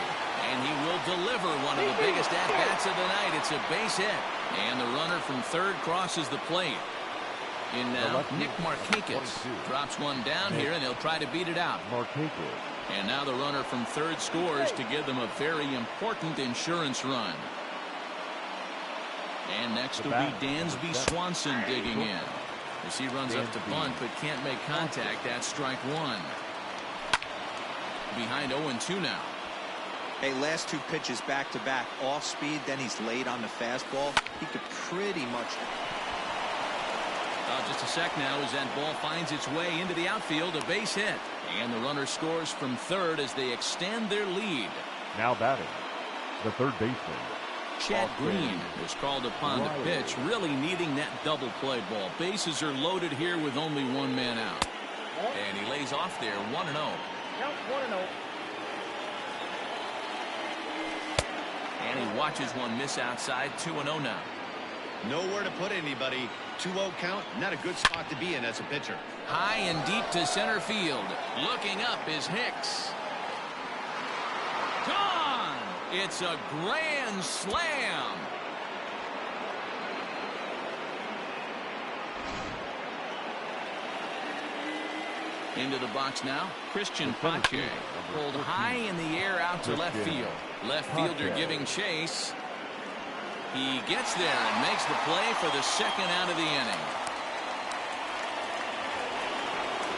And he will deliver one of the biggest at-bats of the night. It's a base hit. And the runner from third crosses the plate. In now, Nick Markakis drops one down here, and he'll try to beat it out. And now the runner from third scores to give them a very important insurance run. And next will be Dansby Swanson digging in. As he runs up to bunt but can't make contact, that's strike one. Behind 0-2 now. Hey, last two pitches back-to-back off speed, then he's late on the fastball. He could pretty much... Just a sec now as that ball finds its way into the outfield, a base hit. And the runner scores from third as they extend their lead. Now batting, the third baseman, Chad Green was called upon to pitch, really needing that double play ball. Bases are loaded here with only one man out. And he lays off there, 1-0. Count 1-0. And he watches one miss outside, 2-0 now. Nowhere to put anybody. 2-0 count, not a good spot to be in as a pitcher. High and deep to center field. Looking up is Hicks. Gone! It's a grand slam. Into the box now, Christian Pache. Pulled high in the air out to left field. Left fielder giving chase. He gets there and makes the play for the second out of the inning.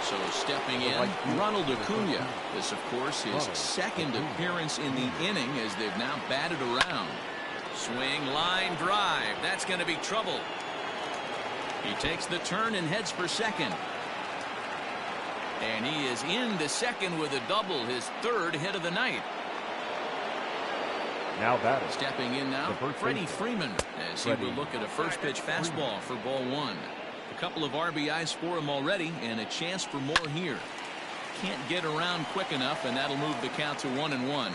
So stepping in, Ronald Acuna. This, of course, his second appearance in the inning as they've now batted around. Swing, line, drive. That's going to be trouble. He takes the turn and heads for second. And he is into second with a double, his third hit of the night. now batting. Stepping in now, Freddie Freeman, as he will look at a first pitch fastball for ball one. A couple of RBIs for him already, and a chance for more here. Can't get around quick enough, and that'll move the count to 1-1.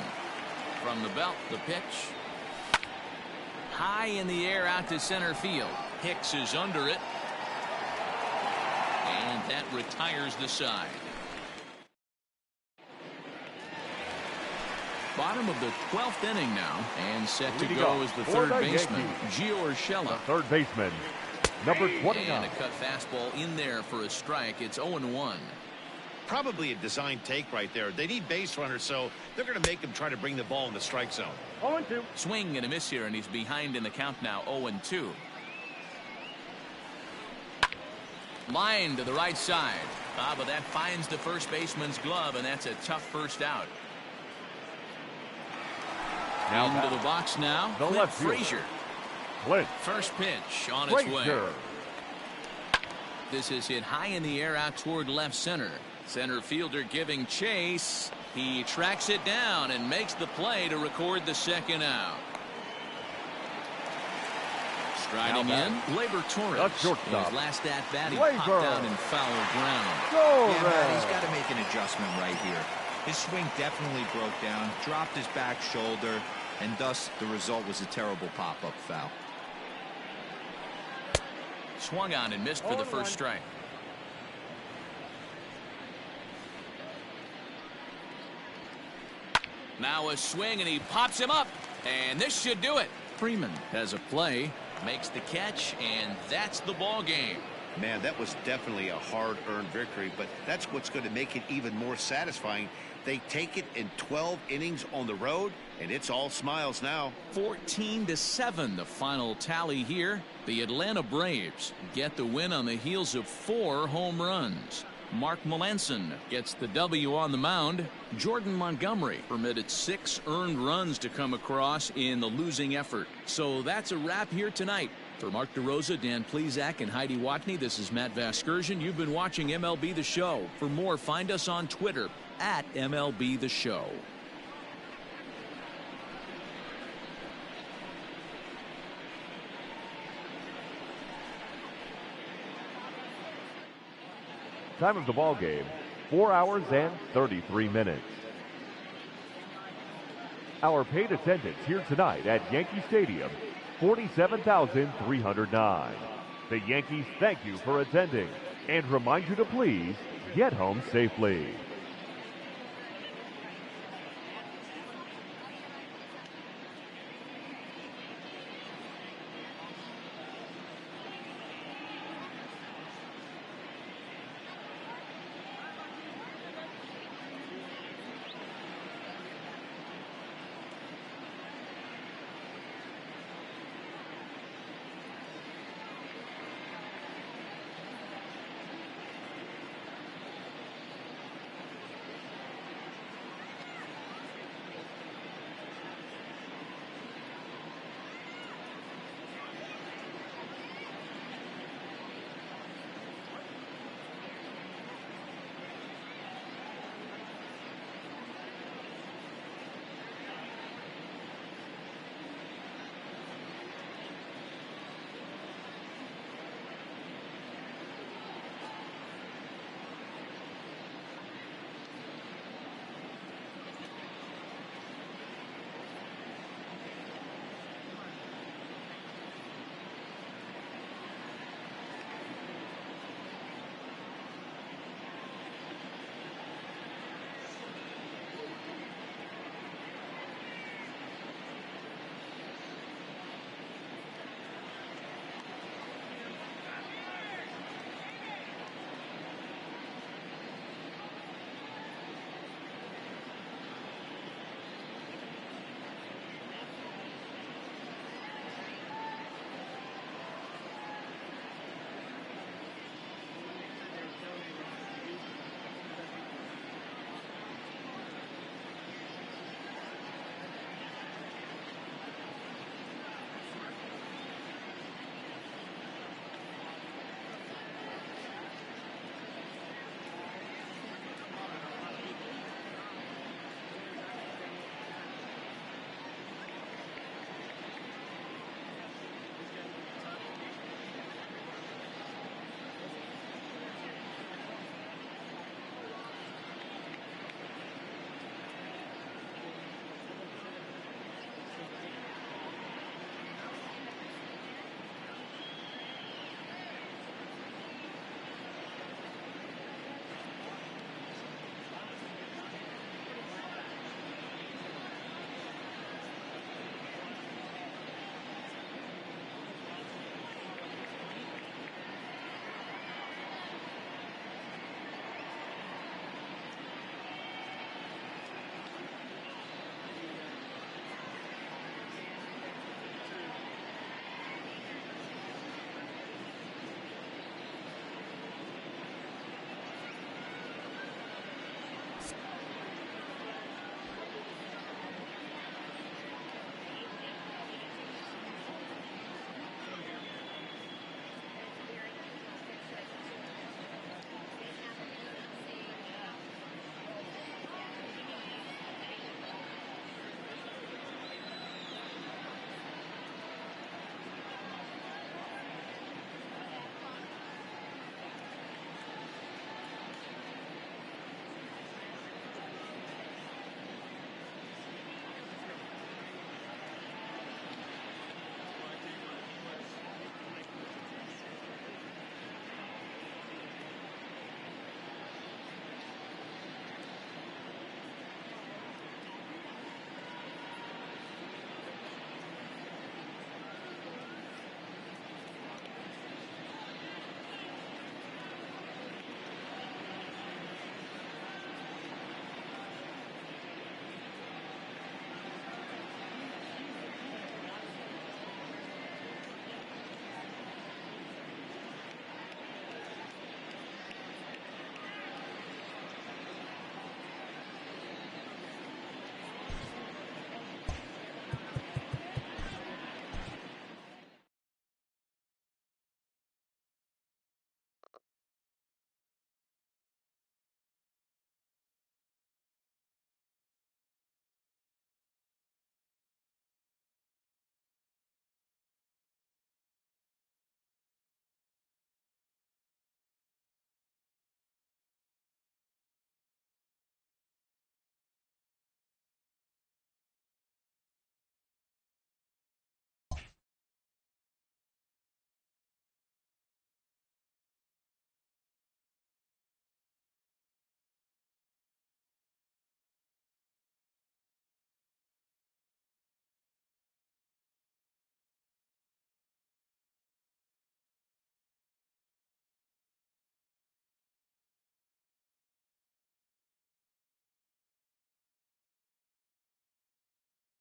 From the belt, the pitch. High in the air out to center field. Hicks is under it. And that retires the side. Bottom of the 12th inning now, and set to go is the third baseman, Gio Urshela. Third baseman, number 29. And a cut fastball in there for a strike. It's 0-1. Probably a design take right there. They need base runners, so they're going to make them try to bring the ball in the strike zone. 0-2. Swing and a miss here, and he's behind in the count now, 0-2. Line to the right side. But that finds the first baseman's glove, and that's a tough first out. Now into the box now, the Clint left Frazier. Clint. First pitch on its way. This is hit high in the air out toward left center. Center fielder giving chase. He tracks it down and makes the play to record the second out. Striding in, Gleyber Torres. His last at bat, he popped out in foul ground. Yeah, man, he's got to make an adjustment right here. His swing definitely broke down, dropped his back shoulder, and thus the result was a terrible pop-up foul. Swung on and missed for the first strike. Now a swing, and he pops him up, and this should do it. Freeman has a play, makes the catch, and that's the ball game. Man, that was definitely a hard-earned victory, but that's what's going to make it even more satisfying. They take it in 12 innings on the road, and it's all smiles now. 14-7, the final tally here. The Atlanta Braves get the win on the heels of 4 home runs. Mark Melanson gets the W on the mound. Jordan Montgomery permitted 6 earned runs to come across in the losing effort. So that's a wrap here tonight. For Mark DeRosa, Dan Plesac, and Heidi Watney, this is Matt Vasgersian. You've been watching MLB The Show. For more, find us on Twitter at MLB The Show. Time of the ball game, 4 hours and 33 minutes. Our paid attendance here tonight at Yankee Stadium, 47,309. The Yankees thank you for attending. and remind you to please get home safely.